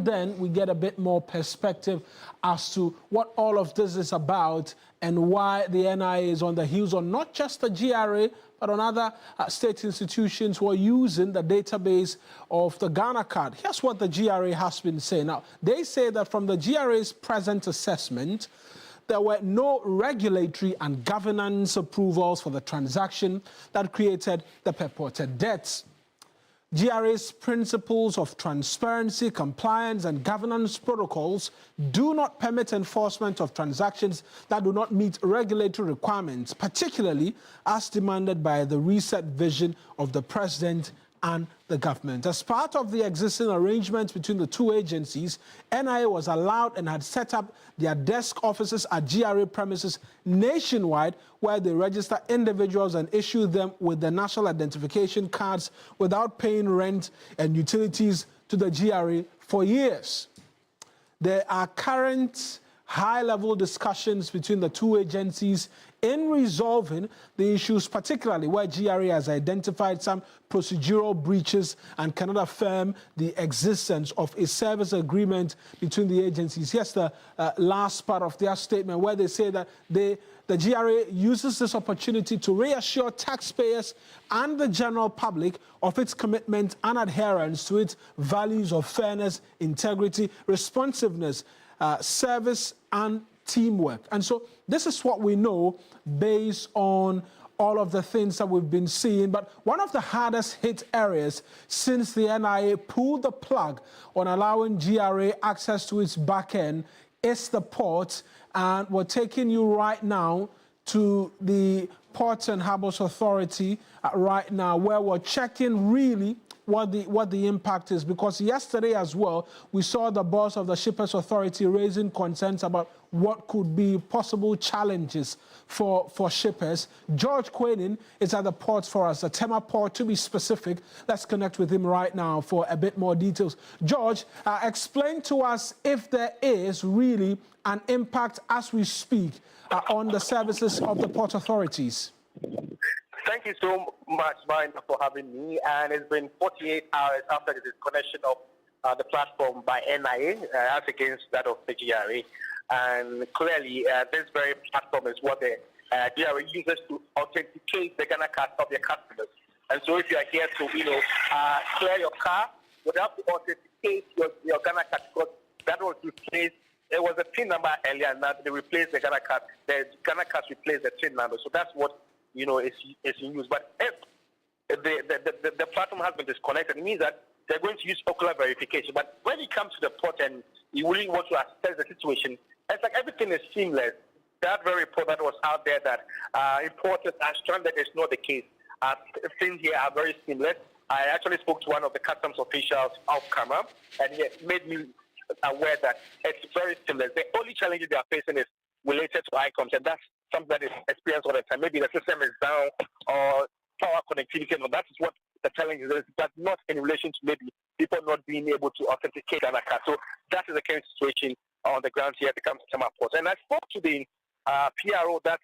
then we get a bit more perspective as to what all of this is about and why the NIA is on the heels on not just the GRA, but on other state institutions who are using the database of the Ghana card. Here's what the GRA has been saying. Now, they say that from the GRA's present assessment, there were no regulatory and governance approvals for the transaction that created the purported debts. GRA's principles of transparency, compliance, and governance protocols do not permit enforcement of transactions that do not meet regulatory requirements, particularly as demanded by the reset vision of the president and the government. As part of the existing arrangements between the two agencies, NIA was allowed and had set up their desk offices at GRA premises nationwide, where they register individuals and issue them with the national identification cards without paying rent and utilities to the GRA for years. There are current high-level discussions between the two agencies in resolving the issues, particularly where GRA has identified some procedural breaches and cannot affirm the existence of a service agreement between the agencies. Here's the last part of their statement, where they say that the GRA uses this opportunity to reassure taxpayers and the general public of its commitment and adherence to its values of fairness, integrity, responsiveness, service, and teamwork. And so this is what we know based on all of the things that we've been seeing. But one of the hardest hit areas since the NIA pulled the plug on allowing GRA access to its back end is the port. And we're taking you right now to the Ports and Harbours Authority right now, where we're checking really what the impact is, because yesterday as well we saw the boss of the Shippers Authority raising concerns about what could be possible challenges for shippers. George Quainin is at the ports for us, the Tema Port to be specific. Let's connect with him right now for a bit more details. George, explain to us if there is really an impact as we speak on the services of the port authorities. Thank you so much, Brian, for having me. And it's been 48 hours after the disconnection of the platform by NIA as against that of the GRA. And clearly, this very platform is what the GRA uses to authenticate the Ghana card of their customers. And so if you are here to, clear your car, you would have to authenticate your Ghana card, because that was replaced. It was a PIN number earlier, and now they replaced the Ghana card. The Ghana card replaced the PIN number. So that's what is in use. But if the platform has been disconnected, it means that they're going to use ocular verification. But when it comes to the port and you really want to assess the situation, it's like everything is seamless. That very report that was out there that importers are stranded is not the case. Things here are very seamless. I actually spoke to one of the customs officials off camera, and he made me aware that it's very seamless. The only challenge they are facing is related to ICOMs, and that's something that is experienced all the time. Maybe the system is down or power connectivity, and that is what the challenge is, but not in relation to maybe people not being able to authenticate Ghana card. So that is the current situation on the ground here at the Tema Port. And I spoke to the PRO, that's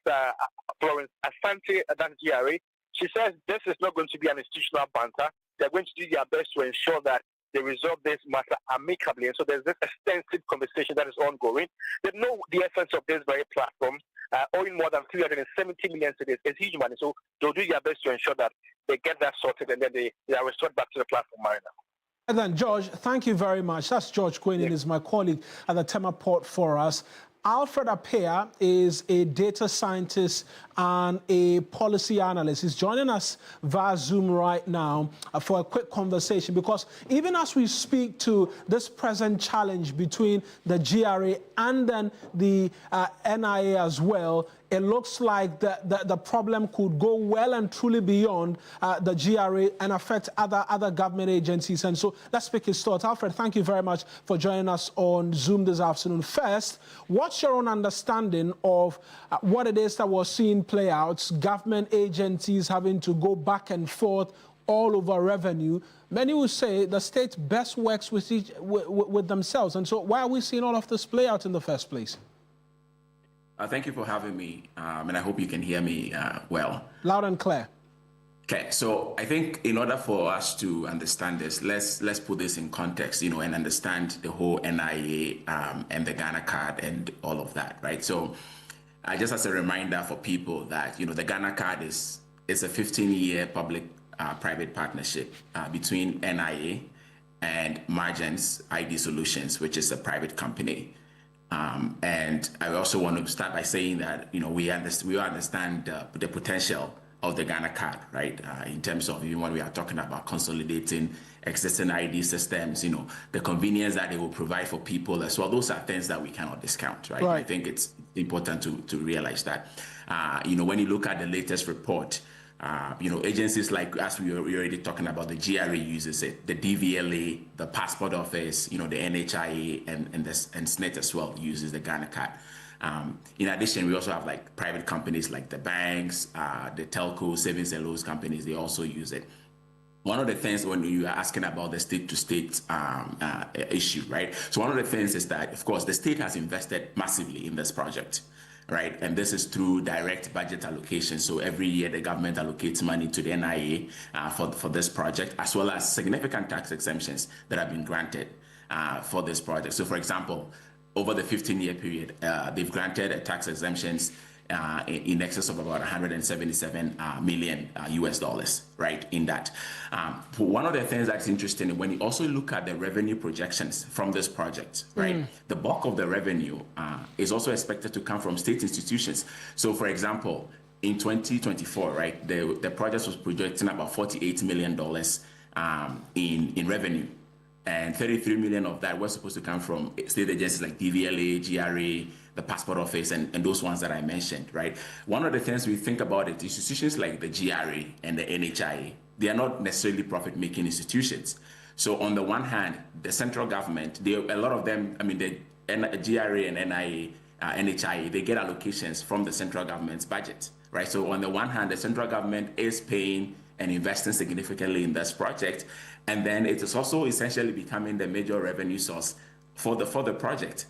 Florence Asante, that's GRA. She says this is not going to be an institutional banter. They're going to do their best to ensure that they resolve this matter amicably. And so there's this extensive conversation that is ongoing. They know the essence of this very platform. Owing more than 370 million cedis is huge money. So they'll do their best to ensure that they get that sorted and then they are restored back to the platform, Marina. And then, George, thank you very much. That's George Quainin, is my colleague at the Tema Port for us. Alfred Appiah is a data scientist and a policy analyst. He's joining us via Zoom right now for a quick conversation, because even as we speak to this present challenge between the GRA and then the NIA as well, it looks like the problem could go well and truly beyond the GRA and affect other government agencies. And so let's pick his thoughts. Alfred, thank you very much for joining us on Zoom this afternoon. First, what's your own understanding of what it is that we're seeing play out, government agencies having to go back and forth all over revenue? Many will say the state best works with themselves. And so why are we seeing all of this play out in the first place? Thank you for having me, and I hope you can hear me well. Loud and clear. Okay, so I think in order for us to understand this, let's put this in context, and understand the whole NIA and the Ghana card and all of that, right? So, just as a reminder for people that the Ghana card is a 15-year public-private partnership between NIA and Margins ID Solutions, which is a private company. And I also want to start by saying that we understand the potential of the Ghana card, right? In terms of even when we are talking about consolidating existing ID systems, the convenience that it will provide for people as well. Those are things that we cannot discount, right? I think it's important to realize that. When you look at the latest report, agencies like, as we were already talking about, the GRA uses it, the DVLA, the Passport Office, the NHIA, and SNET as well uses the Ghana card. In addition, we also have like private companies like the banks, the telco, savings and loans companies, they also use it. One of the things when you are asking about the state-to-state issue, right? So one of the things is that, of course, the state has invested massively in this project, right? And this is through direct budget allocation. So every year the government allocates money to the NIA for this project, as well as significant tax exemptions that have been granted for this project. So for example, over the 15-year period, they've granted tax exemptions in excess of about 177 million US dollars, right, in that. One of the things that's interesting, when you also look at the revenue projections from this project, right, the bulk of the revenue is also expected to come from state institutions. So, for example, in 2024, right, the project was projecting about $48 million in revenue. And 33 million of that was supposed to come from state agencies like DVLA, GRA, the Passport Office, and those ones that I mentioned, right? One of the things we think about it, institutions like the GRA and the NHIA, they are not necessarily profit-making institutions. So on the one hand, the central government, a lot of them, I mean, the GRA and NIA, NHIA, they get allocations from the central government's budget, right? So on the one hand, the central government is paying and investing significantly in this project. And then it is also essentially becoming the major revenue source for the project.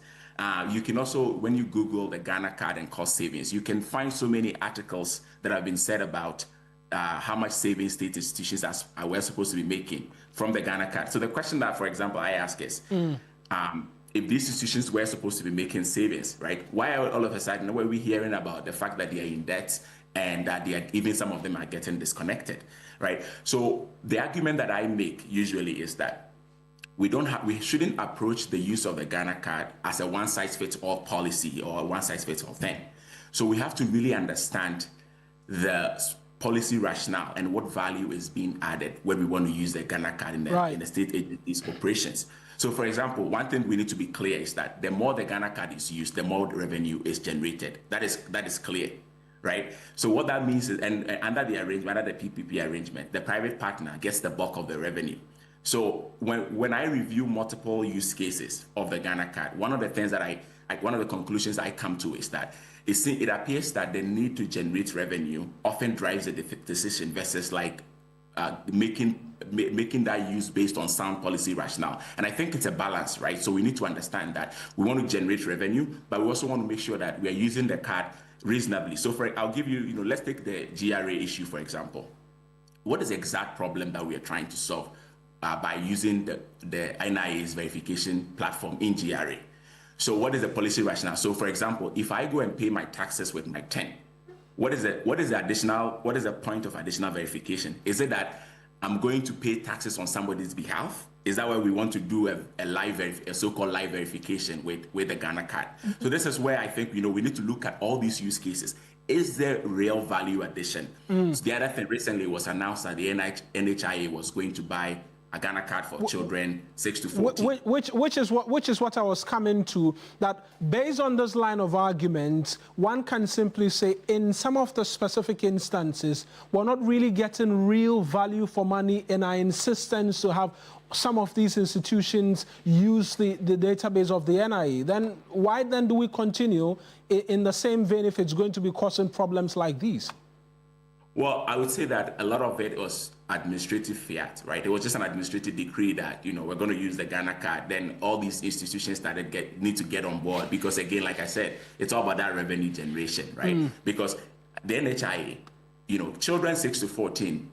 You can also, when you Google the Ghana card and cost savings, you can find so many articles that have been said about how much savings state institutions were supposed to be making from the Ghana card. So the question that, for example, I ask is, if these institutions were supposed to be making savings, right, why all of a sudden were we hearing about the fact that they are in debt and that even some of them are getting disconnected, right? So the argument that I make usually is that we shouldn't approach the use of the Ghana card as a one-size-fits-all policy or a one-size-fits-all thing. So we have to really understand the policy rationale and what value is being added when we want to use the Ghana card in the state agencies' operations. So, for example, one thing we need to be clear is that the more the Ghana card is used, the more revenue is generated. That is clear. Right. So what that means is, and under the arrangement, under the PPP arrangement, the private partner gets the bulk of the revenue. So when I review multiple use cases of the Ghana card, one of the things that one of the conclusions I come to is that it appears that the need to generate revenue often drives the decision versus like making that use based on sound policy rationale. And I think it's a balance, right? So we need to understand that we want to generate revenue, but we also want to make sure that we are using the card reasonably. So I'll give you, let's take the GRA issue, for example. What is the exact problem that we are trying to solve by using the NIA's verification platform in GRA? So what is the policy rationale? So for example, if I go and pay my taxes with my TIN, what is the point of additional verification? Is it that I'm going to pay taxes on somebody's behalf? Is that why we want to do a so-called live verification with the Ghana card? So this is where I think, we need to look at all these use cases. Is there real value addition? So the other thing recently was announced that the NHIA was going to buy a Ghana card for children 6 to 14. Which is what I was coming to, that based on this line of argument, one can simply say in some of the specific instances, we're not really getting real value for money in our insistence to have some of these institutions use the database of the NIA. Then why then do we continue in the same vein if it's going to be causing problems like these? Well, I would say that a lot of it was administrative fiat, right? It was just an administrative decree that, we're going to use the Ghana card. Then all these institutions need to get on board because, again, like I said, it's all about that revenue generation, right? Because the NHIA, children 6 to 14,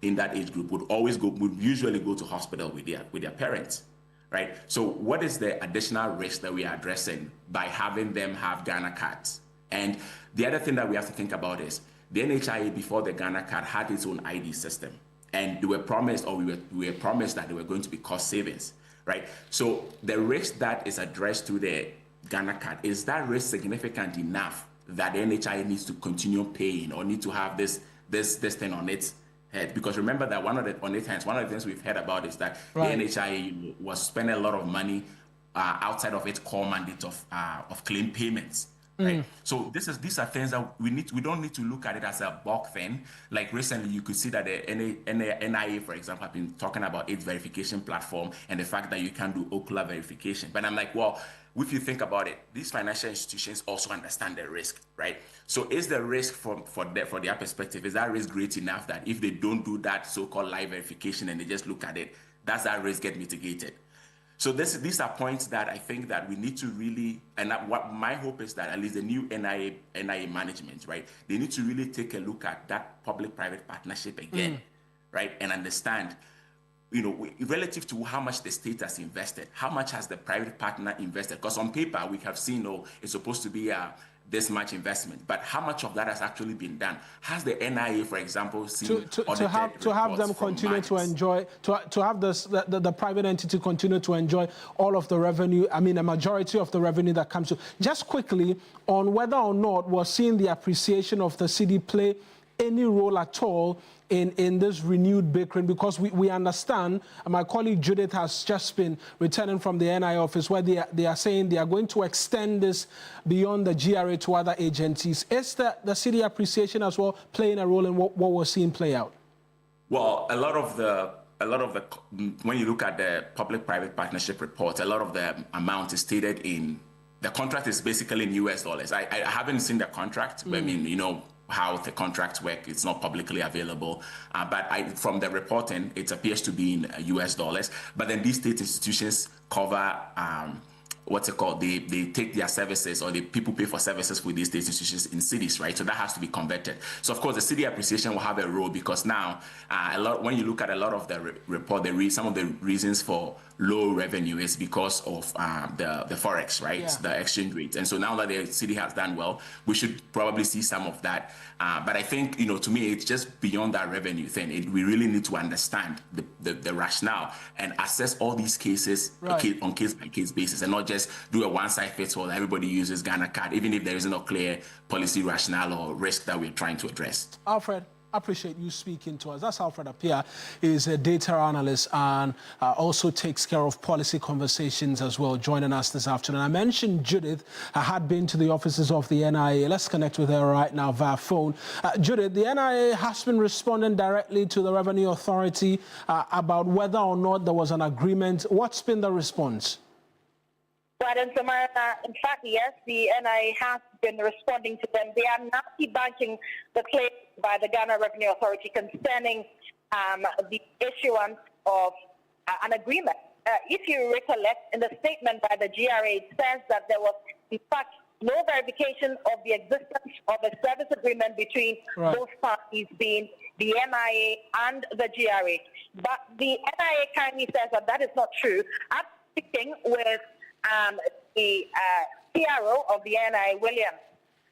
in that age group would usually go to hospital with their parents, right? So what is the additional risk that we are addressing by having them have Ghana cards? And the other thing that we have to think about is the NHIA before the Ghana card had its own ID system, and they were promised, or we were promised that they were going to be cost savings, right? So the risk that is addressed through the Ghana card, is that risk significant enough that the NHIA needs to continue paying or need to have this thing on its head? Because remember that one of the things we've heard about is that the NHIA was spending a lot of money outside of its core mandate of claim payments. Right. So these are things that we don't need to look at it as a bulk thing. Like recently, you could see that the NIA, for example, have been talking about its verification platform and the fact that you can do ocular verification. But I'm like, well, if you think about it, these financial institutions also understand the risk, right? So is the risk for their perspective, is that risk great enough that if they don't do that so-called live verification and they just look at it, does that risk get mitigated? So these are points that I think that we need to really, and what my hope is that at least the new NIA management, right, they need to really take a look at that public-private partnership again, right, and understand, relative to how much the state has invested, how much has the private partner invested? Because on paper, we have seen, it's supposed to be this much investment, but how much of that has actually been done? Has the NIA, for example, seen to have them continue to enjoy, to have the private entity continue to enjoy all of the revenue, I mean, a majority of the revenue that comes to? Just quickly on whether or not we're seeing the appreciation of the cedi play any role at all in this renewed bickering, because we understand, my colleague Judith has just been returning from the NIA office where they are saying they are going to extend this beyond the GRA to other agencies. Is the cedi appreciation as well playing a role in what we're seeing play out? Well, a lot of the when you look at the public-private partnership report, a lot of the amount is stated in the contract is basically in US dollars. I haven't seen the contract, but I mean, how the contracts work, it's not publicly available. But from the reporting, it appears to be in US dollars. But then these state institutions cover, what's it called? They take their services, or the people pay for services with these state institutions in cities, right? So that has to be converted. So of course, the cedi appreciation will have a role, because now, when you look at a lot of the report, some of the reasons for low revenue is because of the forex, right? Yeah. The exchange rate. And so now that the cedi has done well, we should probably see some of that. But I think, to me, it's just beyond that revenue thing. We really need to understand the rationale and assess all these cases on case-by-case basis, and not just do a one-size-fits-all. Everybody uses Ghana card, even if there isn't a clear policy rationale or risk that we're trying to address. Alfred, I appreciate you speaking to us. That's Alfred Appiah. He's a data analyst and also takes care of policy conversations as well, joining us this afternoon. I mentioned Judith had been to the offices of the NIA. Let's connect with her right now via phone. Judith, the NIA has been responding directly to the Revenue Authority about whether or not there was an agreement. What's been the response? Well, in fact, yes, the NIA has been responding to them. They are not debunking the claim by the Ghana Revenue Authority concerning the issuance of an agreement. If you recollect, in the statement by the GRA, it says that there was, in fact, no verification of the existence of a service agreement between both parties, being the NIA and the GRA. But the NIA kindly says that that is not true. I'm speaking with the CRO of the NIA, William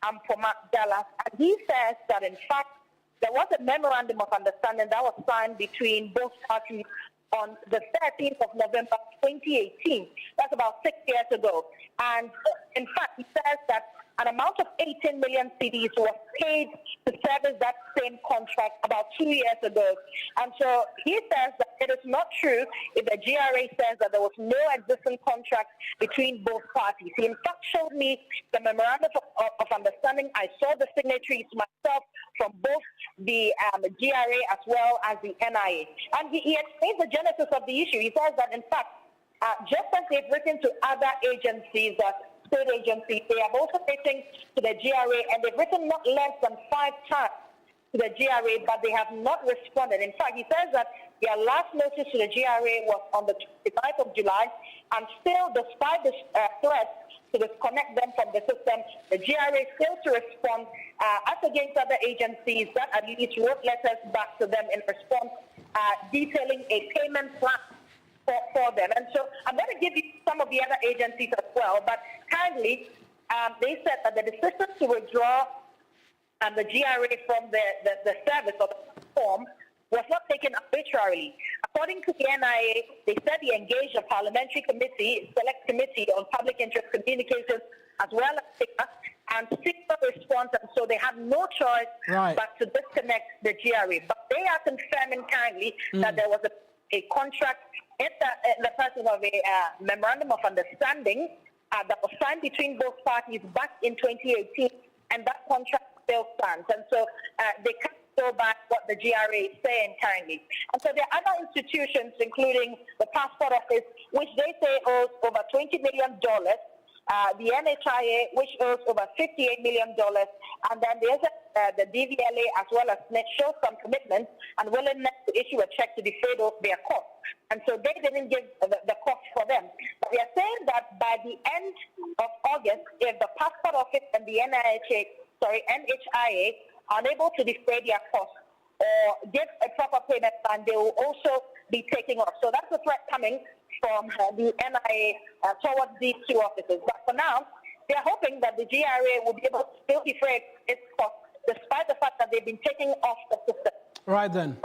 Ampoma Dallas, and he says that in fact there was a memorandum of understanding that was signed between both parties on the 13th of November 2018. That's about 6 years ago. And in fact, he says that an amount of 18 million cedis was paid to service that same contract about 2 years ago. And so he says that it is not true if the GRA says that there was no existing contract between both parties. He in fact showed me the memorandum of understanding. I saw the signatories myself from both the GRA as well as the NIA. And he explains the genesis of the issue. He says that in fact, just as they've written to other agencies, state agencies, they have also written to the GRA, and they've written not less than 5 times to the GRA, but they have not responded. In fact, he says that Their last notice to the GRA was on the 29th of July, and still, despite the threat to disconnect them from the system, the GRA failed to respond, as against other agencies that at least wrote letters back to them in response, detailing a payment plan for them. And so I'm going to give you some of the other agencies as well, but kindly, they said that the decision to withdraw the GRA from the service or the platform was not taken arbitrarily. According to the NIA, they said they engaged a parliamentary committee, select committee on public interest communications, as well as SIGA, and SIGA response, and so they had no choice but to disconnect the GRA. But they are confirming kindly that there was a contract in the person of a memorandum of understanding that was signed between both parties back in 2018, and that contract still stands. And so they can't go by what the GRA is saying currently. And so there are other institutions, including the Passport Office, which they say owes over $20 million, the NHIA, which owes over $58 million, and then there's the DVLA as well as NET shows some commitment and willingness to issue a check to defray their costs. And so they didn't give the cost for them. But we are saying that by the end of August, if the Passport Office and the NHIA are unable to defray their costs or give a proper payment plan, they will also be taking off. So that's a threat coming from the NIA towards these two offices. But for now, they're hoping that the GRA will be able to still defray its costs, despite the fact that they've been taking off the system. Right then.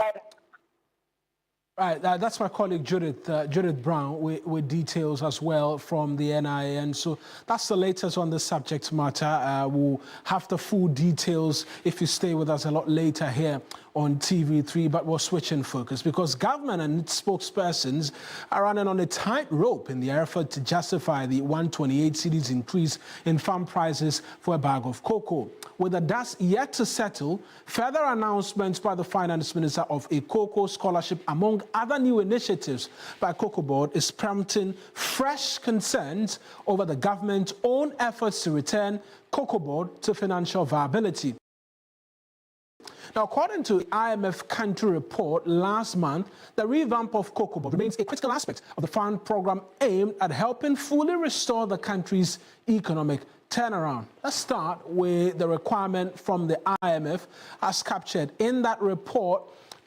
Right, that's my colleague Judith Brown with details as well from the NIA, and so that's the latest on the subject matter. We'll have the full details if you stay with us a lot later here on TV3, but we're switching focus because government and its spokespersons are running on a tight rope in the effort to justify the 128 cedis increase in farm prices for a bag of cocoa. With the dust yet to settle, further announcements by the finance minister of a cocoa scholarship, among other new initiatives by Cocoa Board, is prompting fresh concerns over the government's own efforts to return Cocoa Board to financial viability. Now, according to the IMF country report last month, the revamp of Cocoa Board remains a critical aspect of the fund program aimed at helping fully restore the country's economic turnaround. Let's start with the requirement from the IMF as captured in that report,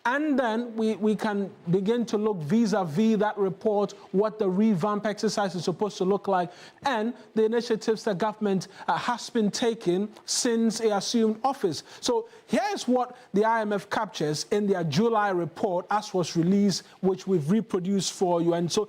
and then we can begin to look vis-a-vis that report, what the revamp exercise is supposed to look like, and the initiatives the government has been taking since it assumed office. So here's what the IMF captures in their July report as was released, which we've reproduced for you. And so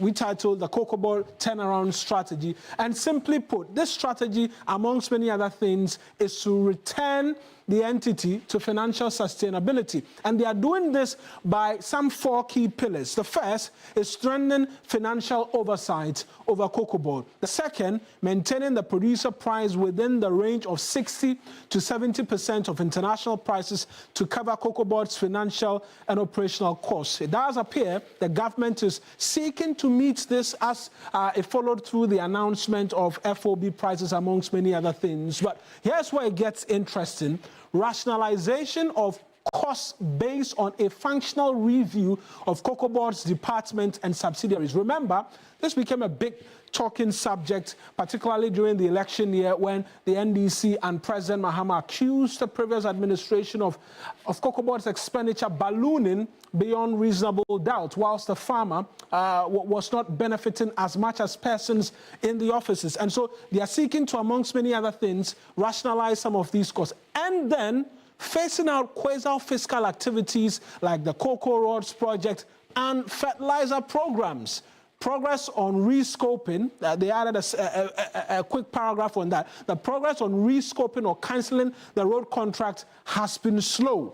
we titled the Cocoa Board Turnaround Strategy. And simply put, this strategy, amongst many other things, is to return the entity to financial sustainability. And they are doing this by some 4 key pillars. The first is strengthening financial oversight over Cocoa Board. The second, maintaining the producer price within the range of 60 to 70% of international prices to cover Cocoa Board's financial and operational costs. It does appear the government is seeking to meet this as it followed through the announcement of FOB prices, amongst many other things. But here's where it gets interesting. Rationalization of costs based on a functional review of Cocoa Board's department and subsidiaries. Remember, this became a big talking subject, particularly during the election year when the NDC and President Mahama accused the previous administration of Cocoa Board's expenditure ballooning beyond reasonable doubt, whilst the farmer was not benefiting as much as persons in the offices. And so they are seeking to, amongst many other things, rationalize some of these costs. And then phasing out quasi-fiscal activities like the Cocoa Roads project and fertilizer programs. Progress on rescoping, they added a quick paragraph on that. The progress on rescoping or cancelling the road contract has been slow.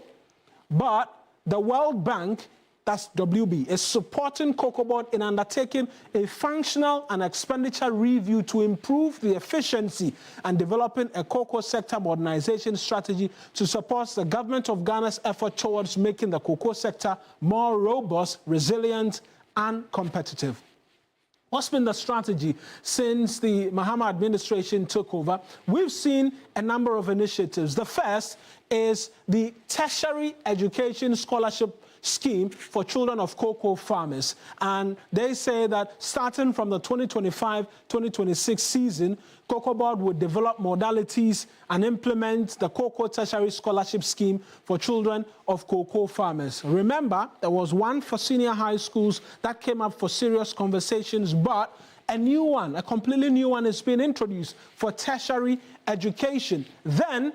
But the World Bank, that's WB, is supporting Cocoa Board in undertaking a functional and expenditure review to improve the efficiency and developing a cocoa sector modernization strategy to support the government of Ghana's effort towards making the cocoa sector more robust, resilient, and competitive. What's been the strategy since the Mahama administration took over? We've seen a number of initiatives. The first is the Tertiary Education Scholarship scheme for children of cocoa farmers. And they say that starting from the 2025-2026 season, Cocoa Board would develop modalities and implement the Cocoa Tertiary Scholarship Scheme for children of cocoa farmers. Remember, there was one for senior high schools that came up for serious conversations, but a new one, a completely new one, is being introduced for tertiary education. Then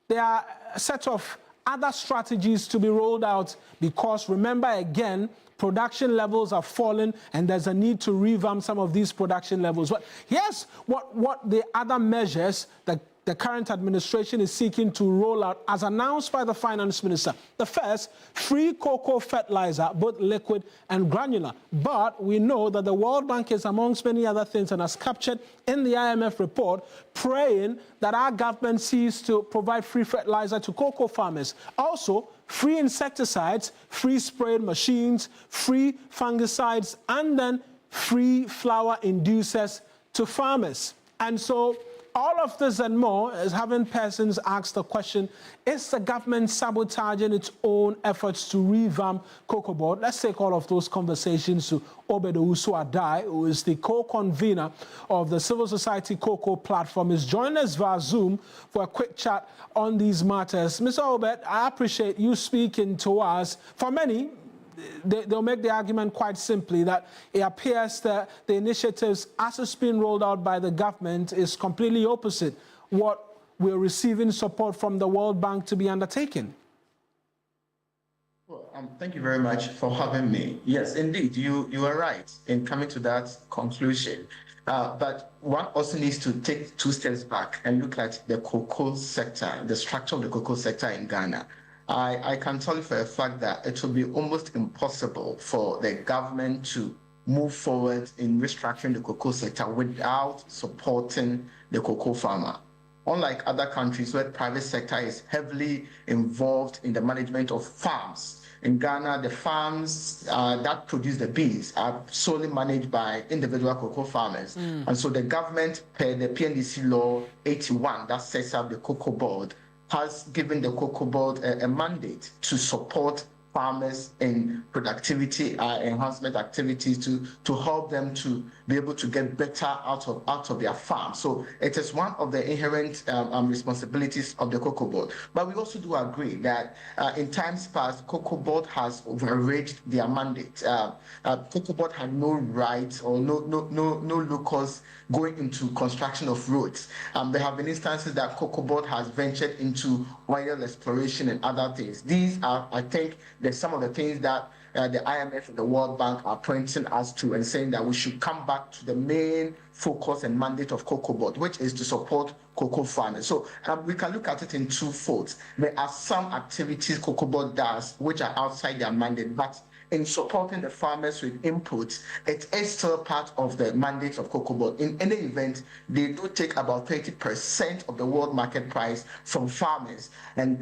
there are a set of other strategies to be rolled out because, remember again, production levels are falling and there's a need to revamp some of these production levels. But here's what the other measures that the current administration is seeking to roll out as announced by the finance minister. The first, free cocoa fertilizer, both liquid and granular. But we know that the World Bank is, amongst many other things, and as captured in the IMF report, praying that our government sees to provide free fertilizer to cocoa farmers. Also, free insecticides, free spraying machines, free fungicides, and then free flower inducers to farmers. And so all of this and more is having persons ask the question, is the government sabotaging its own efforts to revamp Cocoa Board? Let's take all of those conversations to Obed Owusu-Adai, who is the co-convener of the Civil Society Cocoa Platform. Is joining us via Zoom for a quick chat on these matters. Mr. Obed, I appreciate you speaking to us. For many, they'll make the argument quite simply that it appears that the initiatives, as it's been rolled out by the government, is completely opposite what we're receiving support from the World Bank to be undertaken. Well, thank you very much for having me. Yes, indeed, you are right in coming to that conclusion. But one also needs to take 2 steps back and look at the cocoa sector, the structure of the cocoa sector in Ghana. I can tell you for a fact that it will be almost impossible for the government to move forward in restructuring the cocoa sector without supporting the cocoa farmer. Unlike other countries where the private sector is heavily involved in the management of farms, in Ghana, the farms that produce the beans are solely managed by individual cocoa farmers. And so the government, per the PNDC Law 81 that sets up the Cocoa Board, has given the Cocoa Board a mandate to support farmers in productivity enhancement activities to help them to be able to get better out of their farm. So it is one of the inherent responsibilities of the Cocoa Board. But we also do agree that in times past, Cocoa Board has overreached their mandate. Cocoa Board had no rights or no locus going into construction of roads. There have been instances that Cocoa Board has ventured into oil exploration and other things. These are, I think, some of the things that the IMF and the World Bank are pointing us to and saying that we should come back to the main focus and mandate of Cocoa Board, which is to support cocoa farmers. So we can look at it in 2 folds. There are some activities Cocoa Board does which are outside their mandate, but in supporting the farmers with inputs, it is still part of the mandate of Cocoa Board. In any event, they do take about 30% of the world market price from farmers, and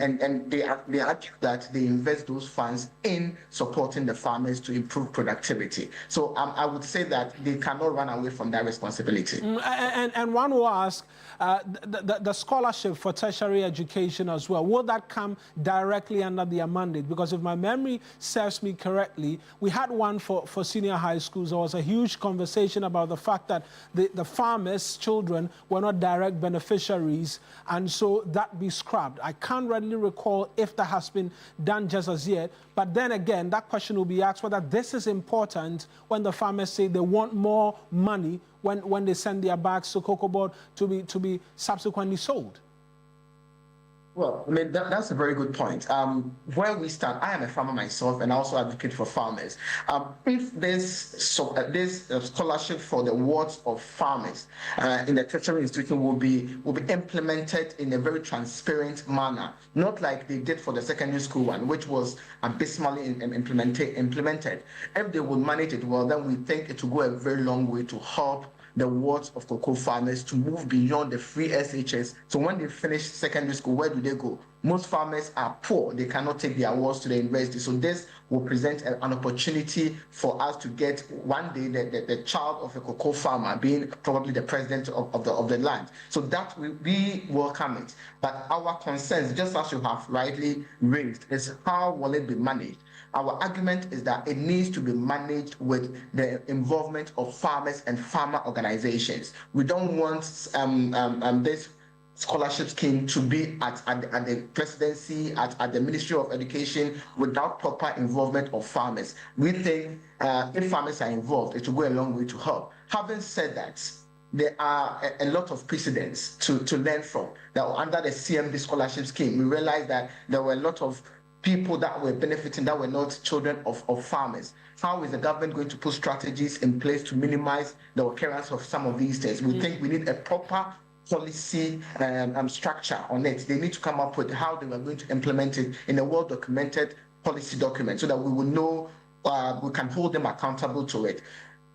they argue that they invest those funds in supporting the farmers to improve productivity. So I would say that they cannot run away from that responsibility. And one will ask, the scholarship for tertiary education as well, will that come directly under their mandate? Because if my memory serves me correctly, we had one for senior high schools. There was a huge conversation about the fact that the farmers' children were not direct beneficiaries, and so that be scrapped. I can't readily recall if that has been done just as yet, but then again, that question will be asked whether this is important when the farmers say they want more money when they send their bags to Cocoa Board to be subsequently sold. Well, I mean, that's a very good point. Where we stand, I am a farmer myself and I also advocate for farmers. If this scholarship for the wards of farmers in the tertiary institution will be implemented in a very transparent manner, not like they did for the secondary school one, which was abysmally implemented. If they will manage it well, then we think it will go a very long way to help the wards of cocoa farmers to move beyond the free SHS. So when they finish secondary school, where do they go? Most farmers are poor. They cannot take their wards to the university. So this will present an opportunity for us to get one day the child of a cocoa farmer being probably the president of the land. So that we welcome it. But our concerns, just as you have rightly raised, is how will it be managed? Our argument is that it needs to be managed with the involvement of farmers and farmer organizations. We don't want this scholarship scheme to be at the presidency, at the Ministry of Education, without proper involvement of farmers. We think if farmers are involved, it will go a long way to help. Having said that, there are a lot of precedents to learn from. That under the CMD scholarship scheme, we realized that there were a lot of people that were benefiting that were not children of farmers. How is the government going to put strategies in place to minimize the occurrence of some of these things? We think we need a proper policy structure on it. They need to come up with how they were going to implement it in a well-documented policy document so that we will know, we can hold them accountable to it.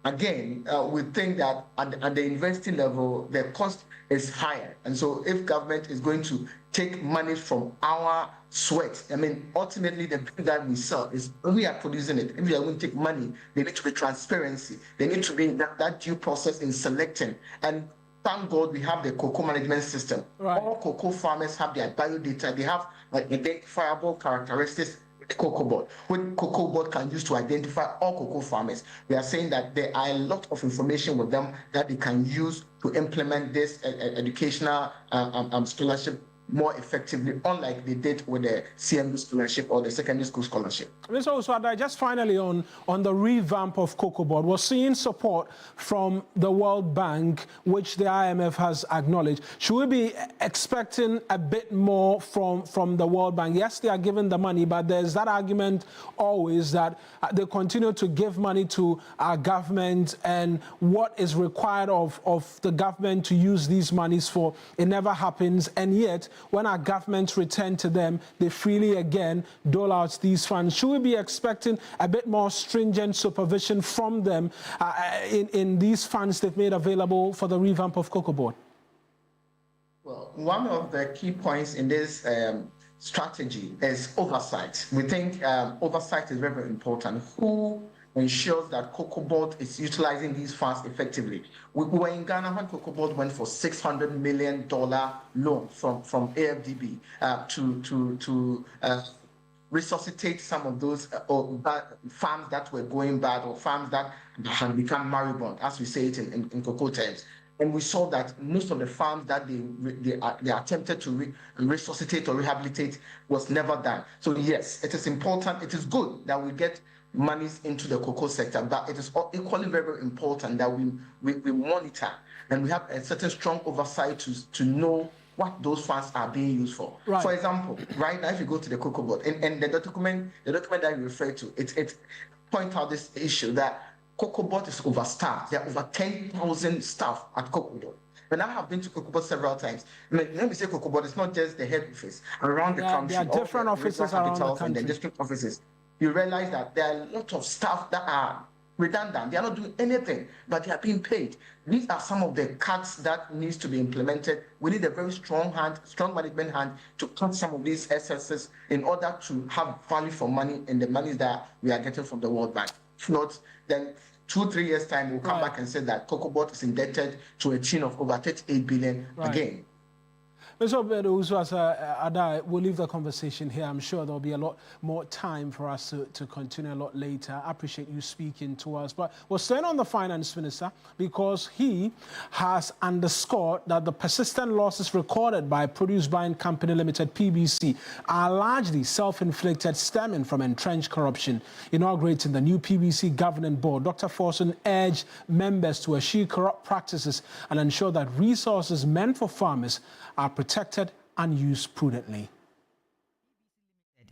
Again, we think that at the university level, the cost is higher. And so if government is going to take money from our sweat, I mean, ultimately the thing that we sell is we are producing it. If we are going to take money, there needs to be transparency. There needs to be that due process in selecting. And thank God we have the cocoa management system. Right. All cocoa farmers have their biodata. They have like identifiable characteristics with the cocoa board, which cocoa board can use to identify all cocoa farmers. We are saying that there are a lot of information with them that they can use to implement this educational scholarship more effectively, unlike they did with the CMU scholarship or the secondary school scholarship. Mr. Uswada, just finally on the revamp of Cocoa Board, we're seeing support from the World Bank, which the IMF has acknowledged. Should we be expecting a bit more from the World Bank? Yes, they are giving the money, but there's that argument always that they continue to give money to our government, and what is required of the government to use these monies for, it never happens, and yet when our governments return to them, they freely again dole out these funds. Should we be expecting a bit more stringent supervision from them in these funds they've made available for the revamp of Cocoa Board? Well, one of the key points in this strategy is oversight. We think oversight is very, very important. Who ensures that Cocoa Board is utilizing these funds effectively? We were in Ghana when Cocoa Board went for $600 million loan from AFDB to resuscitate some of those farms that were going bad, or farms that had become moribund, as we say it in cocoa terms. And we saw that most of the farms that they attempted to resuscitate or rehabilitate was never done. So yes, it is important, it is good that we get monies into the cocoa sector, but it is equally very, very important that we monitor and we have a certain strong oversight to know what those funds are being used for. Right. For example, right now, if you go to the Cocoa Board, and the document that I refer to, it points out this issue that Cocoa Board is overstaffed. There are over 10,000 staff at Cocoa Board. And I have been to Cocoa Board several times. I mean, let me say Cocoa Board is not just the head office. Around the country, there are different offices around the country. And the district offices. You realize that there are a lot of staff that are redundant. They are not doing anything, but they are being paid. These are some of the cuts that needs to be implemented. We need a very strong management hand to cut some of these excesses in order to have value for money in the money that we are getting from the World Bank. If not, then 2-3 years time we'll come back and say that Cocoa Board is indebted to a tune of over 38 billion again. Mr. Obedo, we'll leave the conversation here. I'm sure there'll be a lot more time for us to continue a lot later. I appreciate you speaking to us. But we're staying on the finance minister because he has underscored that the persistent losses recorded by Produce Buying Company Limited, PBC, are largely self-inflicted, stemming from entrenched corruption. Inaugurating the new PBC governing board, Dr. Forson urged members to eschew corrupt practices and ensure that resources meant for farmers are protected and used prudently.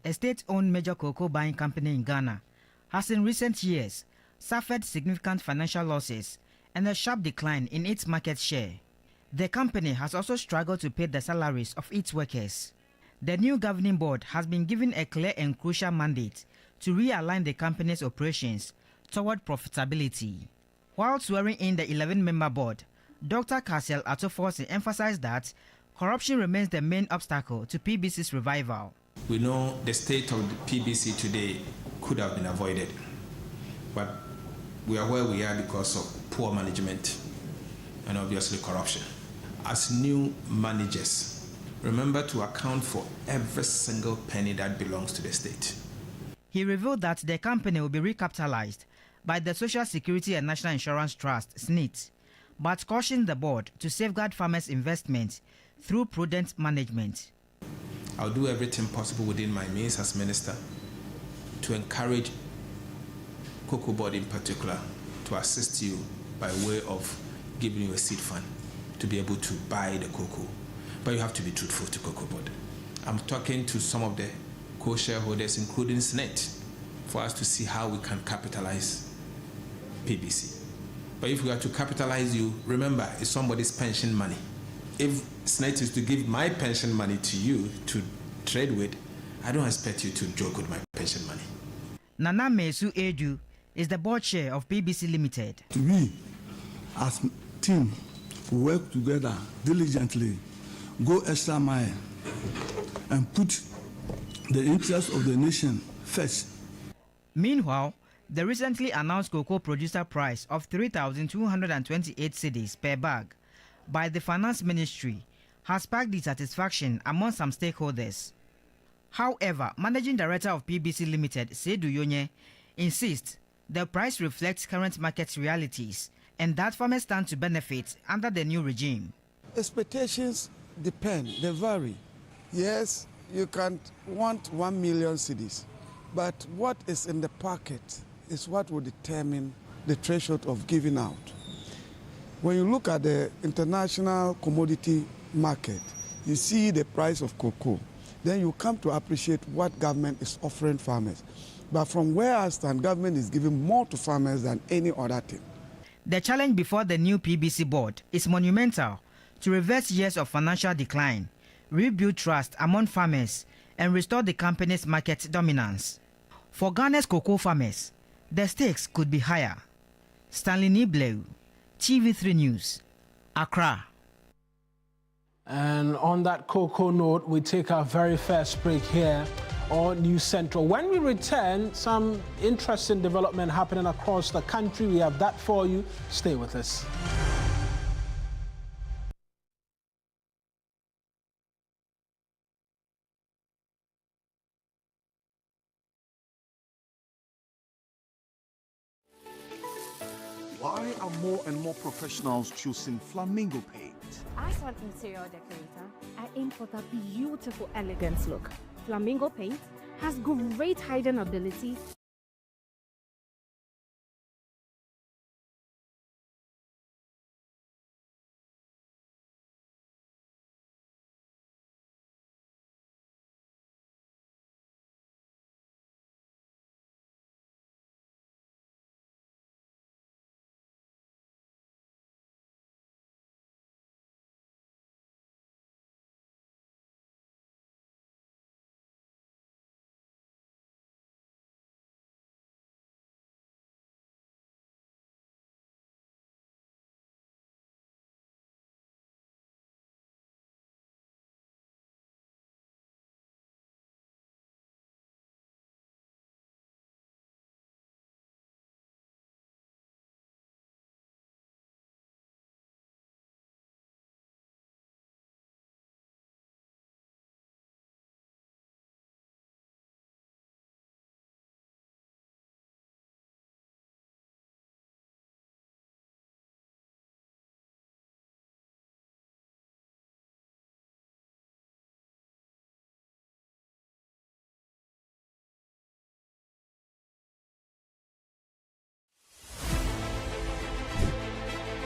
A state-owned major cocoa buying company in Ghana has in recent years suffered significant financial losses and a sharp decline in its market share. The company has also struggled to pay the salaries of its workers. The new governing board has been given a clear and crucial mandate to realign the company's operations toward profitability. While swearing in the 11-member board, Dr. Cassiel Atoforsi emphasized that corruption remains the main obstacle to PBC's revival. We know the state of the PBC today could have been avoided, but we are where we are because of poor management and obviously corruption. As new managers, remember to account for every single penny that belongs to the state. He revealed that the company will be recapitalized by the Social Security and National Insurance Trust, SNIT, but cautioned the board to safeguard farmers' investments through prudent management. I'll do everything possible within my means as minister to encourage Cocoa Board in particular to assist you by way of giving you a seed fund to be able to buy the cocoa. But you have to be truthful to Cocoa Board. I'm talking to some of the co-shareholders, including SNIT, for us to see how we can capitalize PBC. But if we are to capitalize you, remember, it's somebody's pension money. If SNIT is to give my pension money to you to trade with, I don't expect you to joke with my pension money. Nana Mesu Edu is the board chair of PBC Limited. We, as team, work together diligently, go extra mile, and put the interests of the nation first. Meanwhile, the recently announced cocoa producer price of 3,228 cedis per bag by the Finance Ministry has sparked dissatisfaction among some stakeholders. However, Managing Director of PBC Limited, Sedu Yonye, insists the price reflects current market realities and that farmers stand to benefit under the new regime. Expectations depend, they vary. Yes, you can want 1 million cedis, but what is in the pocket is what will determine the threshold of giving out. When you look at the international commodity market, you see the price of cocoa, then you come to appreciate what government is offering farmers. But from where I stand, government is giving more to farmers than any other thing. The challenge before the new PBC board is monumental to reverse years of financial decline, rebuild trust among farmers, and restore the company's market dominance. For Ghana's cocoa farmers, the stakes could be higher. Stanley Nibleu, TV3 News, Accra. And on that cocoa note, we take our very first break here on News Central. When we return, some interesting development happening across the country. We have that for you. Stay with us. Why are more and more professionals choosing Flamingo paint? As an interior decorator, I aim for that beautiful, elegant look. Flamingo paint has great hiding ability.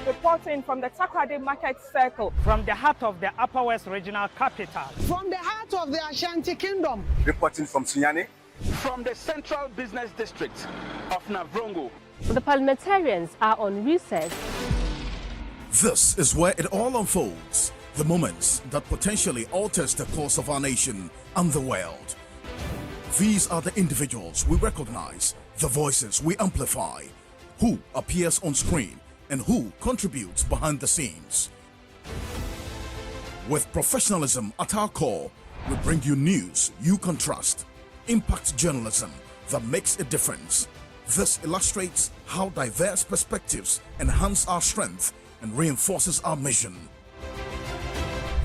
Reporting from the Takoradi Market Circle, from the heart of the Upper West Regional Capital, from the heart of the Ashanti Kingdom, reporting from Sunyani, from the Central Business District of Navrongo. The parliamentarians are on recess. This is where it all unfolds, the moments that potentially alters the course of our nation and the world. These are the individuals we recognize, the voices we amplify, who appears on screen and who contributes behind the scenes. With professionalism at our core, we bring you news you can trust, impact journalism that makes a difference. This illustrates how diverse perspectives enhance our strength and reinforces our mission.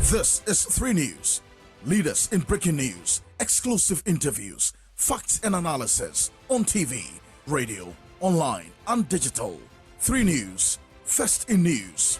This is 3 News. Leaders in breaking news, exclusive interviews, Facts and analysis on TV, radio, online, and digital. 3 News, first in news.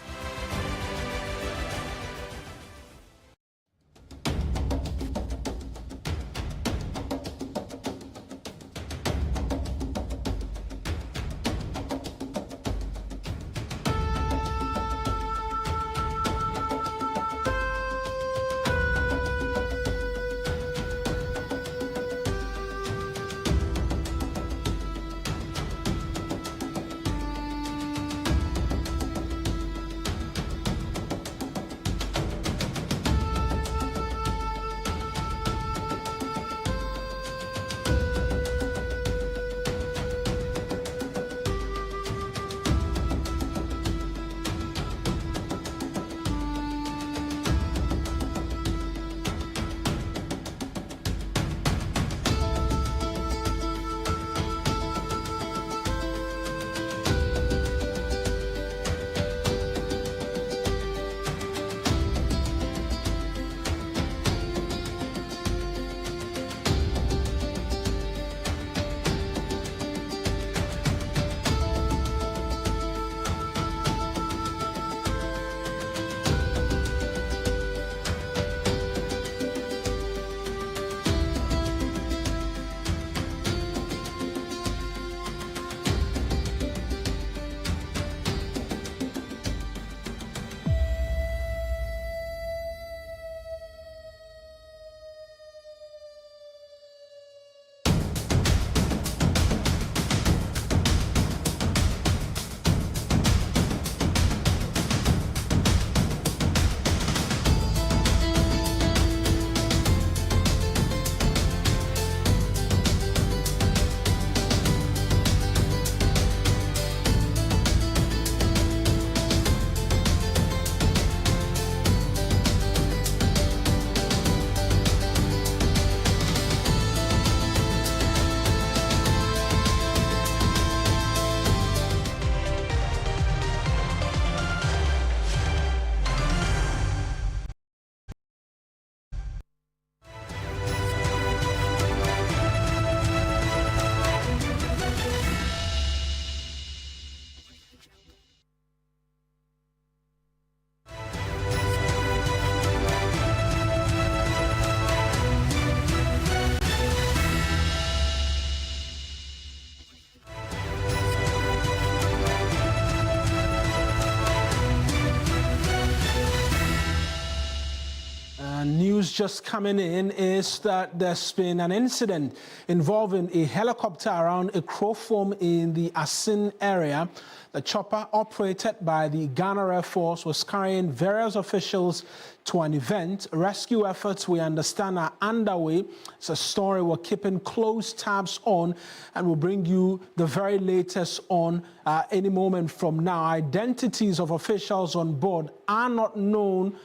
News just coming in is that there's been an incident involving a helicopter around a crow farm in the Asin area. The chopper, operated by the Ghana Air Force, was carrying various officials to an event. Rescue efforts, we understand, are underway. It's a story we're keeping close tabs on, and we'll bring you the very latest on any moment from now. Identities of officials on board are not known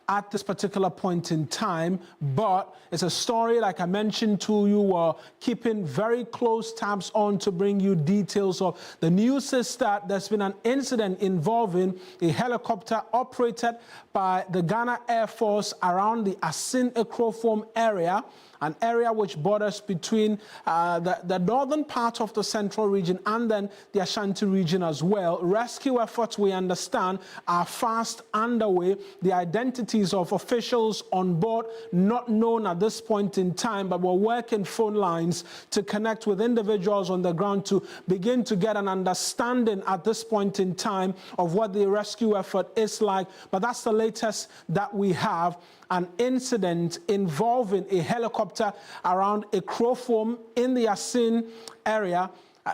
at this particular point in time, but it's a story, like I mentioned to you, we're keeping very close tabs on to bring you details of. The news is that there's been an incident involving a helicopter operated by the Ghana Air Force around the Asin Ekrofom area, an area which borders between the northern part of the central region and then the Ashanti region as well. Rescue efforts, we understand, are fast underway. The identities of officials on board not known at this point in time, but we're working phone lines to connect with individuals on the ground to begin to get an understanding at this point in time of what the rescue effort is like. But that's the latest that we have. An incident involving a helicopter around a crow farm in the Asin area,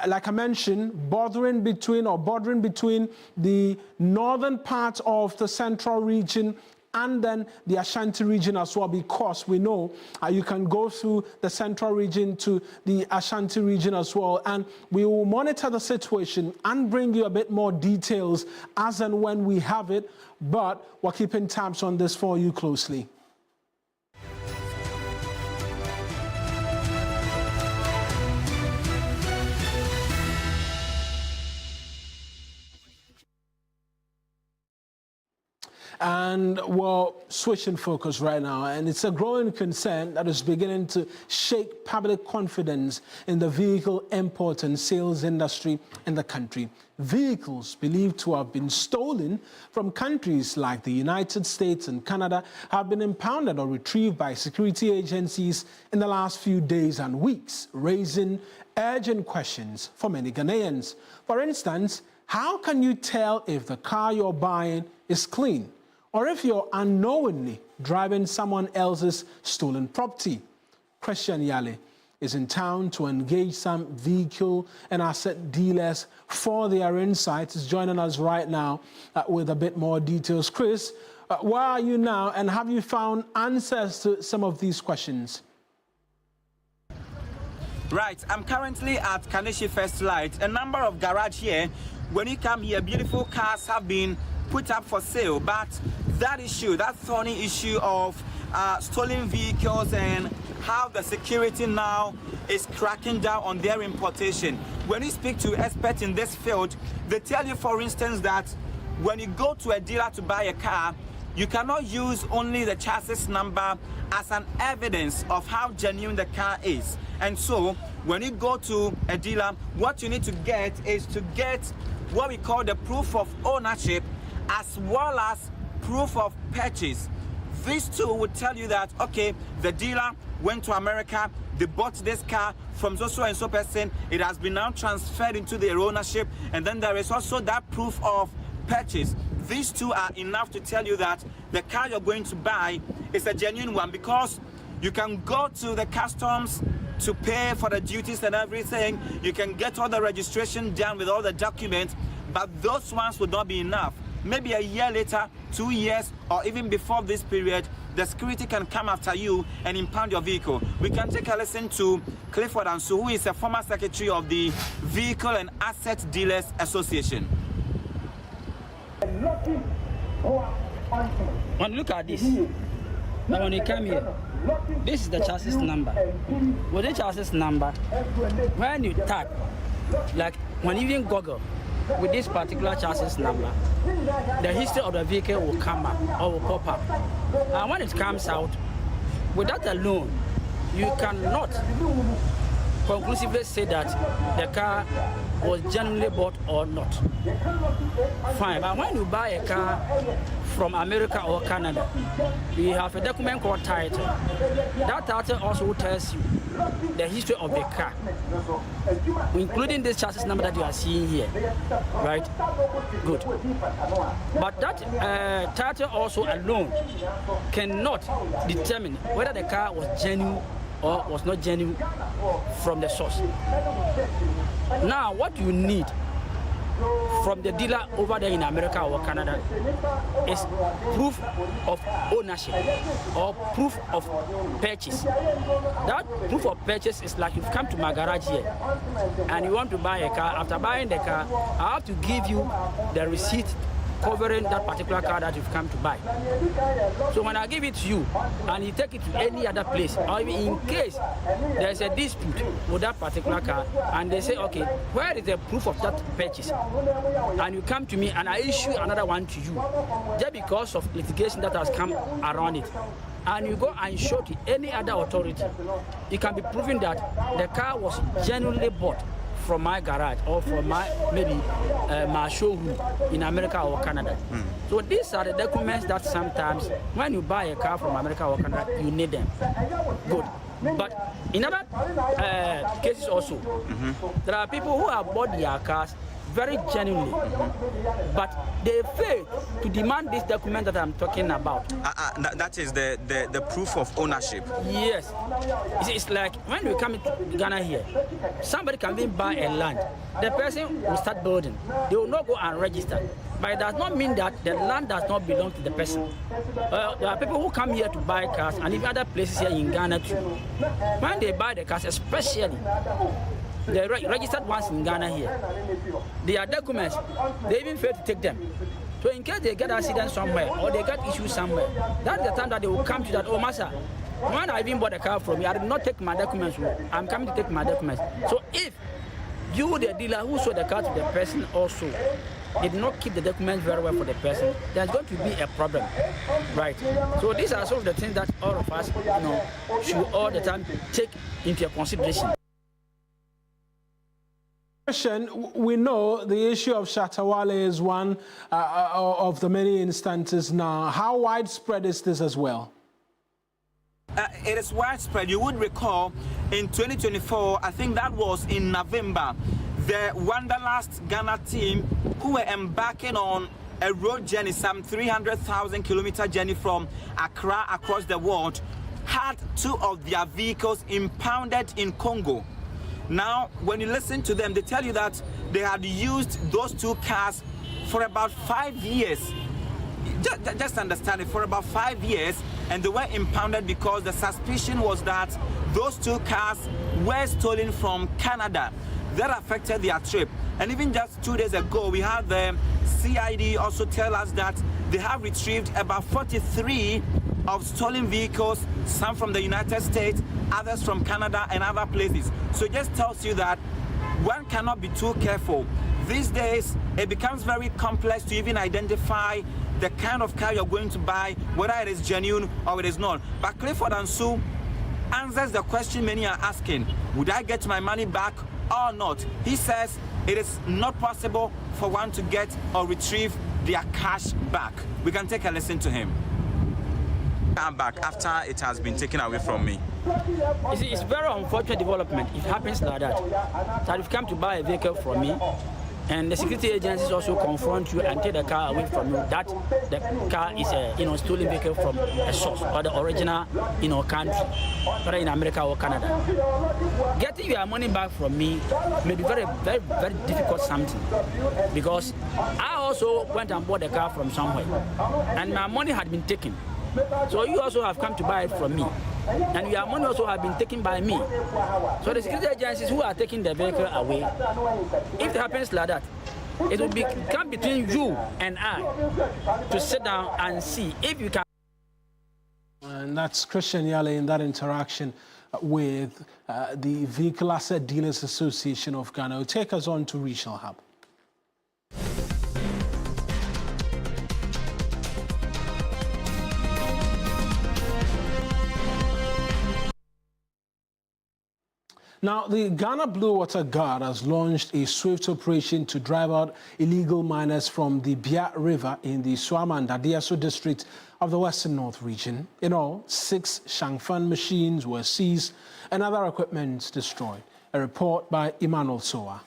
like I mentioned, bordering between the northern part of the central region and then the Ashanti region as well, because we know you can go through the central region to the Ashanti region as well. And we will monitor the situation and bring you a bit more details as and when we have it, but we're keeping tabs on this for you closely. And well, switching focus right now, and it's a growing concern that is beginning to shake public confidence in the vehicle import and sales industry in the country. Vehicles believed to have been stolen from countries like the United States and Canada have been impounded or retrieved by security agencies in the last few days and weeks, raising urgent questions for many Ghanaians. For instance, how can you tell if the car you're buying is clean, or if you're unknowingly driving someone else's stolen property? Christian Yale is in town to engage some vehicle and asset dealers for their insights. He's joining us right now with a bit more details. Chris, where are you now, and have you found answers to some of these questions? Right, I'm currently at Kaneshi First Light. A number of garages here. When you come here, beautiful cars have been put up for sale, but that issue, that thorny issue of stolen vehicles and how the security now is cracking down on their importation. When you speak to experts in this field, they tell you, for instance, that when you go to a dealer to buy a car, you cannot use only the chassis number as an evidence of how genuine the car is. And so when you go to a dealer, what you need to get is to get what we call the proof of ownership as well as proof of purchase. These two would tell you that, okay, the dealer went to America, they bought this car from so and so person, it has been now transferred into their ownership, and then there is also that proof of purchase. These two are enough to tell you that the car you're going to buy is a genuine one, because you can go to the customs to pay for the duties and everything, you can get all the registration done with all the documents, but those ones would not be enough. Maybe a year later, 2 years, or even before this period, the security can come after you and impound your vehicle. We can take a listen to Clifford Ansu, who is a former secretary of the Vehicle and Asset Dealers Association. When you look at this, now when you come here, this is the chassis number. With the chassis number, when you tap, like when you even Google, with this particular chassis number, the history of the vehicle will come up or will pop up. And when it comes out, with that alone, you cannot conclusively say that the car was genuinely bought or not. Fine, but when you buy a car from America or Canada, you have a document called title. That title also tells you the history of the car, including this chassis number that you are seeing here, right? Good. But that title also alone cannot determine whether the car was genuine or was not genuine from the source. Now, what you need from the dealer over there in America or Canada is proof of ownership or proof of purchase. That proof of purchase is like you've come to my garage here and you want to buy a car. After buying the car, I have to give you the receipt covering that particular car that you've come to buy. So when I give it to you and you take it to any other place, or in case there's a dispute with that particular car and they say, okay, where is the proof of that purchase? And you come to me and I issue another one to you just because of litigation that has come around it. And you go and show to any other authority, you can be proving that the car was genuinely bought from my garage or from my my showroom in America or Canada. So these are the documents that sometimes when you buy a car from America or Canada, you need them. Good. But in other cases also, there are people who have bought their cars very genuinely, but they fail to demand this document that I'm talking about. That is the proof of ownership. Yes. It's like when we come to Ghana here, somebody can even buy a land. The person will start building. They will not go and register. But it does not mean that the land does not belong to the person. There are people who come here to buy cars and even other places here in Ghana too. When they buy the cars, especially the registered ones in Ghana here, their documents, they even fail to take them. So in case they get an accident somewhere or they get issues somewhere, that's the time that they will come to that, oh, master, when I even bought a car from you, I did not take my documents. I'm coming to take my documents. So if you, the dealer who sold the car to the person also, they did not keep the documents very well for the person, there's going to be a problem, right? So these are some of the things that all of us, should all the time take into consideration. We know the issue of Shatawale is one of the many instances now. How widespread is this as well? It is widespread. You would recall in 2024, I think that was in November, the Wanderlust Ghana team who were embarking on a road journey, some 300,000 kilometer journey from Accra across the world, had 2 of their vehicles impounded in Congo. Now, when you listen to them, they tell you that they had used those 2 cars for about 5 years. Just understand it, for about 5 years, and they were impounded because the suspicion was that those 2 cars were stolen from Canada. That affected their trip. And even just 2 days ago, we had the CID also tell us that they have retrieved about 43 of stolen vehicles, some from the United States, others from Canada and other places. So it just tells you that one cannot be too careful. These days, it becomes very complex to even identify the kind of car you're going to buy, whether it is genuine or it is not. But Clifford and Sue answers the question many are asking: would I get my money back or not? He says it is not possible for one to get or retrieve their cash back. We can take a listen to him. Back after it has been taken away from me. You see, it's very unfortunate development. It happens like that. That if you come to buy a vehicle from me, and the security agencies also confront you and take the car away from you, that the car is a stolen vehicle from a source or the original country, whether in America or Canada. Getting your money back from me may be very, very, very difficult something, because I also went and bought the car from somewhere and my money had been taken. So you also have come to buy it from me, and your money also have been taken by me. So the security agencies who are taking the vehicle away, if it happens like that, it will come between you and I to sit down and see if you can. And that's Christian Yale in that interaction with the Vehicle Asset Dealers Association of Ghana. Will take us on to Regional Hub. Now, the Ghana Blue Water Guard has launched a swift operation to drive out illegal miners from the Bia River in the Suama and Adieso district of the Western North region. In all, 6 Shangfan machines were seized and other equipment destroyed. A report by Emmanuel Soa.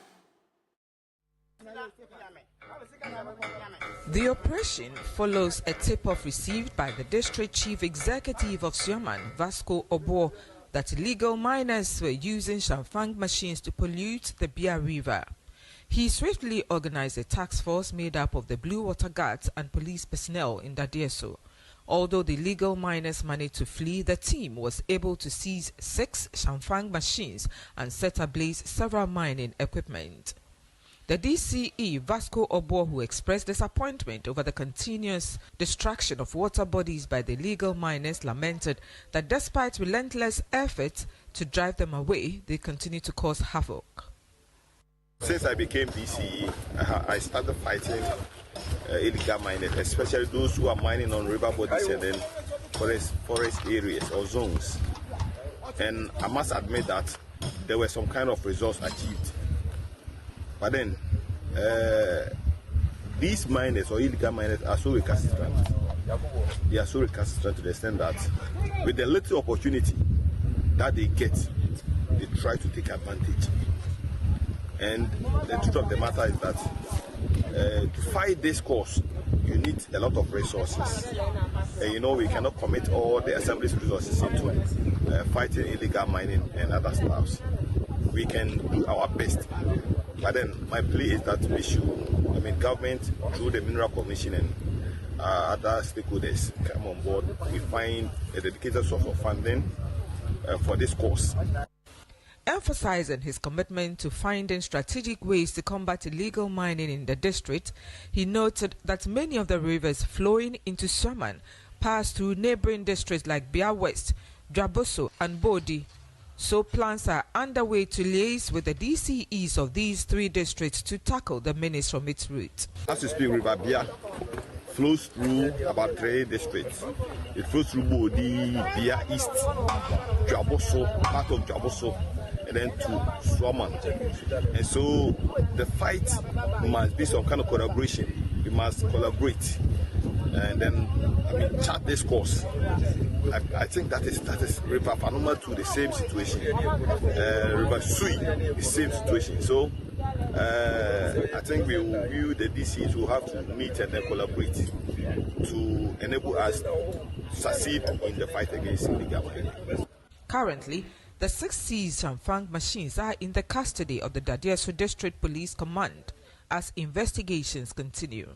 The operation follows a tip-off received by the District Chief Executive of Suaman, Vasco Obo, that illegal miners were using Shangfang machines to pollute the Bia River. He swiftly organized a task force made up of the Blue Water Guards and police personnel in Dadieso. Although the illegal miners managed to flee, the team was able to seize 6 Shangfang machines and set ablaze several mining equipment. The DCE, Vasco Obo, who expressed disappointment over the continuous destruction of water bodies by the illegal miners, lamented that despite relentless efforts to drive them away, they continue to cause havoc. Since I became DCE, I started fighting illegal miners, especially those who are mining on river bodies and then forest areas or zones. And I must admit that there were some kind of results achieved. But then, these miners or illegal miners are so recalcitrant. They are so recalcitrant to the extent that with the little opportunity that they get, they try to take advantage. And the truth of the matter is that to fight this cause, you need a lot of resources. And we cannot commit all the assembly's resources into fighting illegal mining and other stuff. We can do our best. But then my plea is that we should, government through the Mineral Commission and other stakeholders come on board. We find a dedicated source of funding for this cause. Emphasizing his commitment to finding strategic ways to combat illegal mining in the district, he noted that many of the rivers flowing into Suaman pass through neighboring districts like Bia West, Dwaboso and Bodi, So plans are underway to liaise with the DCEs of these 3 districts to tackle the menace from its root. As you speak, River Bia flows through about 3 districts. It flows through Bodi, Bia East, Jaboso, part of Jaboso, and then to Swaman. And so the fight must be some kind of collaboration. We must collaborate and then chart this course. I think that is River Panoma to the same situation. River Sui, the same situation. So I think we will view the DCs will have to meet and then collaborate to enable us to succeed in the fight against illegal mining. Currently, the 6 seized Shamfang machines are in the custody of the Dadieso District Police Command as investigations continue.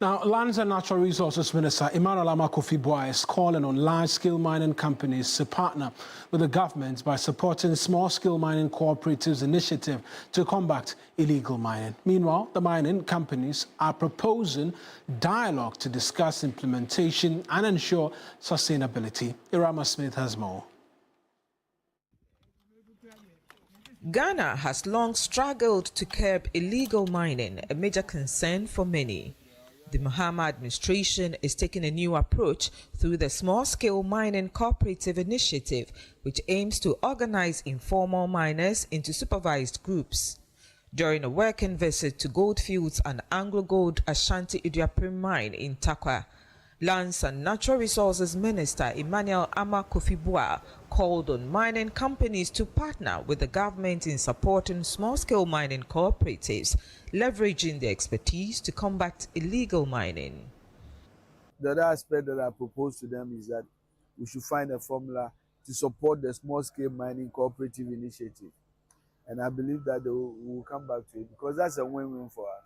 Now, Lands and Natural Resources Minister Emmanuel Amakofi-Boa is calling on large-scale mining companies to partner with the government by supporting small-scale mining cooperatives' initiative to combat illegal mining. Meanwhile, the mining companies are proposing dialogue to discuss implementation and ensure sustainability. Irama Smith has more. Ghana has long struggled to curb illegal mining, a major concern for many. The Mahama administration is taking a new approach through the Small-Scale Mining Cooperative Initiative, which aims to organize informal miners into supervised groups. During a working visit to Goldfields and Anglo Gold Ashanti Iduaprim mine in Takwa, Lands and Natural Resources Minister Emmanuel Amakofi-Boa called on mining companies to partner with the government in supporting small-scale mining cooperatives, leveraging their expertise to combat illegal mining. The other aspect that I propose to them is that we should find a formula to support the small-scale mining cooperative initiative. And I believe that we will come back to it because that's a win-win for us.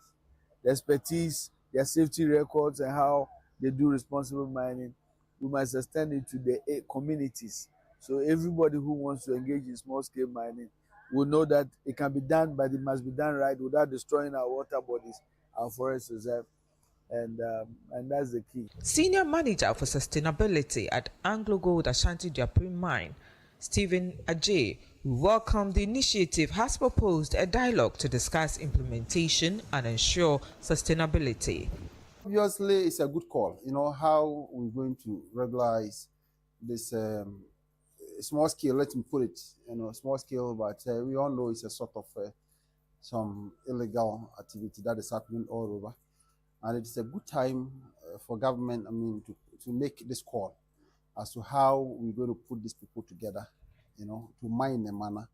The expertise, their safety records, and how they do responsible mining, we must extend it to the communities. So everybody who wants to engage in small-scale mining will know that it can be done, but it must be done right without destroying our water bodies, our forest reserve, and that's the key. Senior Manager for Sustainability at Anglo Gold Ashanti Iduaprim Mine, Stephen Ajay, who welcomed the initiative, has proposed a dialogue to discuss implementation and ensure sustainability. Obviously, it's a good call. You know, how we're going to regularize this small scale, let me put it, small scale, but we all know it's a sort of some illegal activity that is happening all over. And it's a good time for government, to make this call as to how we're going to put these people together, to mine in a manner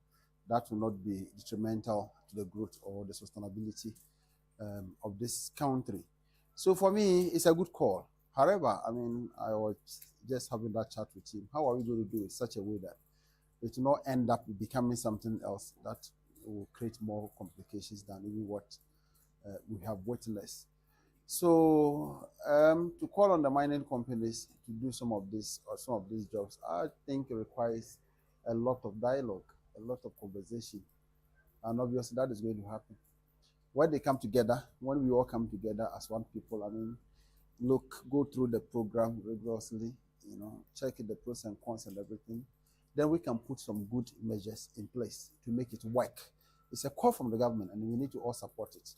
that will not be detrimental to the growth or the sustainability of this country. So for me, it's a good call. However, I was just having that chat with him. How are we going to do it such a way that it will not end up becoming something else that will create more complications than even what we have witnessed? So to call on the mining companies to do some of these jobs, I think it requires a lot of dialogue, a lot of conversation, and obviously that is going to happen. When they come together, when we all come together as one people, go through the program rigorously, check the pros and cons and everything, then we can put some good measures in place to make it work. It's a call from the government and we need to all support it.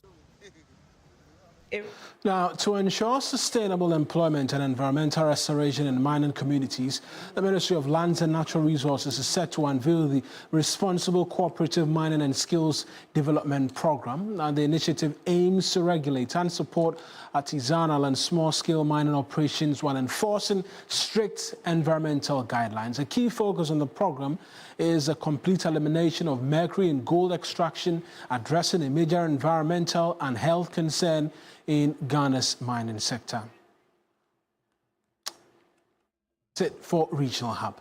Now, to ensure sustainable employment and environmental restoration in mining communities, the Ministry of Lands and Natural Resources is set to unveil the Responsible Cooperative Mining and Skills Development Program. Now, the initiative aims to regulate and support artisanal and small-scale mining operations while enforcing strict environmental guidelines. A key focus on the program is a complete elimination of mercury in gold extraction, addressing a major environmental and health concern in Ghana's mining sector. That's it for Regional Hub.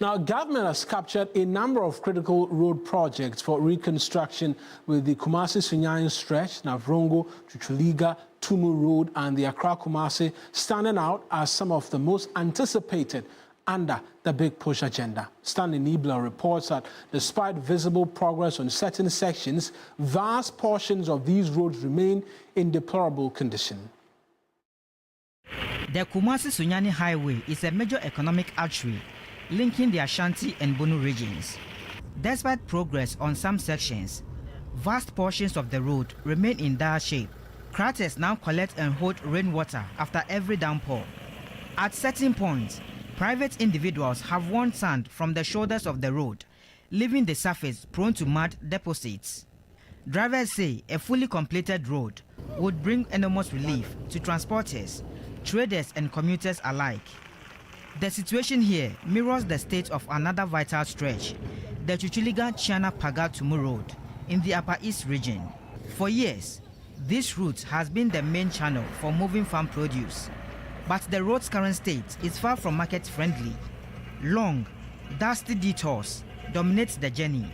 Now, government has captured a number of critical road projects for reconstruction with the Kumasi-Sunyani stretch, Navrongo, Chuchuliga, Tumu Road and the Accra-Kumasi standing out as some of the most anticipated under the Big Push agenda. Stanley Niebler reports that despite visible progress on certain sections, vast portions of these roads remain in deplorable condition. The Kumasi-Sunyani Highway is a major economic artery linking the Ashanti and Bono regions. Despite progress on some sections, vast portions of the road remain in dire shape. Craters now collect and hold rainwater after every downpour. At certain points, private individuals have worn sand from the shoulders of the road, leaving the surface prone to mud deposits. Drivers say a fully completed road would bring enormous relief to transporters, traders and commuters alike. The situation here mirrors the state of another vital stretch, the Chuchuliga-Chiana-Paga-Tumu Road in the Upper East region. For years, this route has been the main channel for moving farm produce, but the road's current state is far from market-friendly. Long, dusty detours dominate the journey.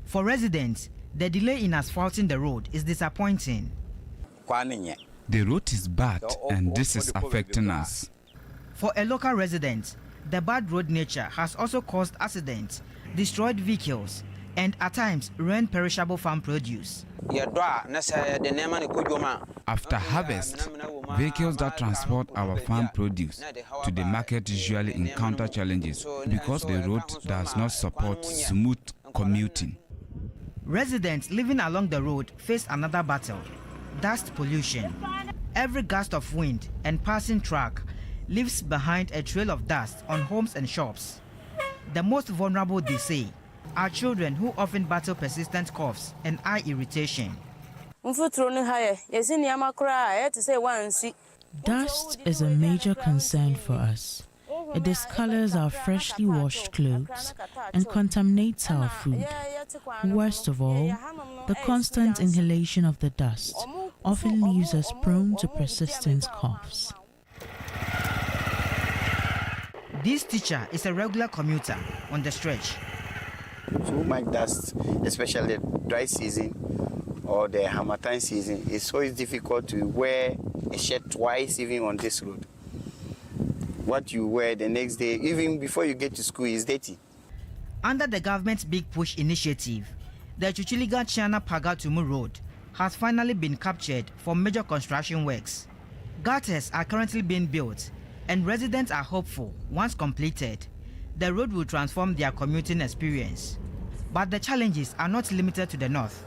For residents, the delay in asphalting the road is disappointing. The road is bad and this is affecting us. For a local resident, the bad road nature has also caused accidents, destroyed vehicles, and at times ruined perishable farm produce. After harvest, vehicles that transport our farm produce to the market usually encounter challenges because the road does not support smooth commuting. Residents living along the road face another battle: dust pollution. Every gust of wind and passing truck leaves behind a trail of dust on homes and shops. The most vulnerable, they say, are children who often battle persistent coughs and eye irritation. Dust is a major concern for us. It discolors our freshly washed clothes and contaminates our food. Worst of all, the constant inhalation of the dust often leaves us prone to persistent coughs. This teacher is a regular commuter on the stretch. So much dust, especially the dry season or the Harmattan season, it's so difficult to wear a shirt twice even on this road. What you wear the next day, even before you get to school, is dirty. Under the government's Big Push initiative, the Chuchuliga-Chiana-Paga-Tumu Road has finally been captured for major construction works. Gutters are currently being built, and residents are hopeful once completed, the road will transform their commuting experience. But the challenges are not limited to the north.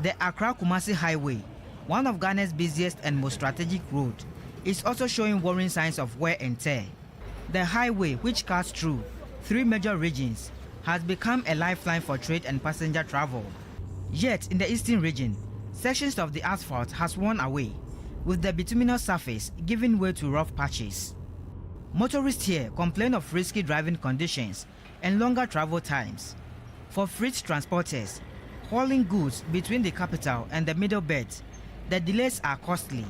The Accra-Kumasi Highway, one of Ghana's busiest and most strategic roads, is also showing worrying signs of wear and tear. The highway, which cuts through 3 major regions, has become a lifeline for trade and passenger travel. Yet, in the eastern region, sections of the asphalt has worn away, with the bituminous surface giving way to rough patches. Motorists here complain of risky driving conditions and longer travel times. For freight transporters, hauling goods between the capital and the middle belt, the delays are costly.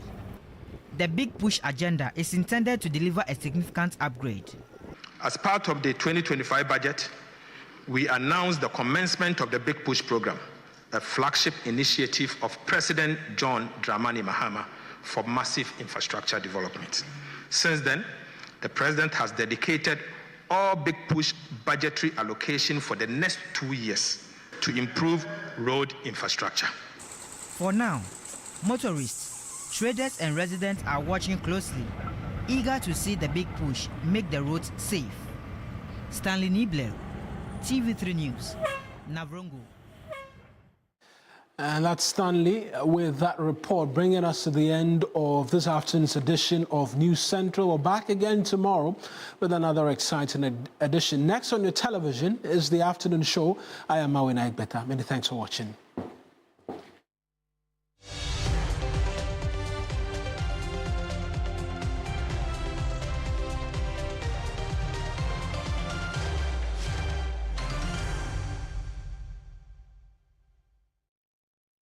The Big Push agenda is intended to deliver a significant upgrade. As part of the 2025 budget, we announced the commencement of the Big Push program, a flagship initiative of President John Dramani Mahama for massive infrastructure development. Since then, the President has dedicated all Big Push budgetary allocation for the next 2 years to improve road infrastructure. For now, motorists, traders and residents are watching closely, eager to see the Big Push make the roads safe. Stanley Niebler, TV3 News, Navrongo. And that's Stanley with that report, bringing us to the end of this afternoon's edition of News Central. We're back again tomorrow with another exciting edition. Next on your television is the afternoon show. I am Mawina Egbeta. Many thanks for watching.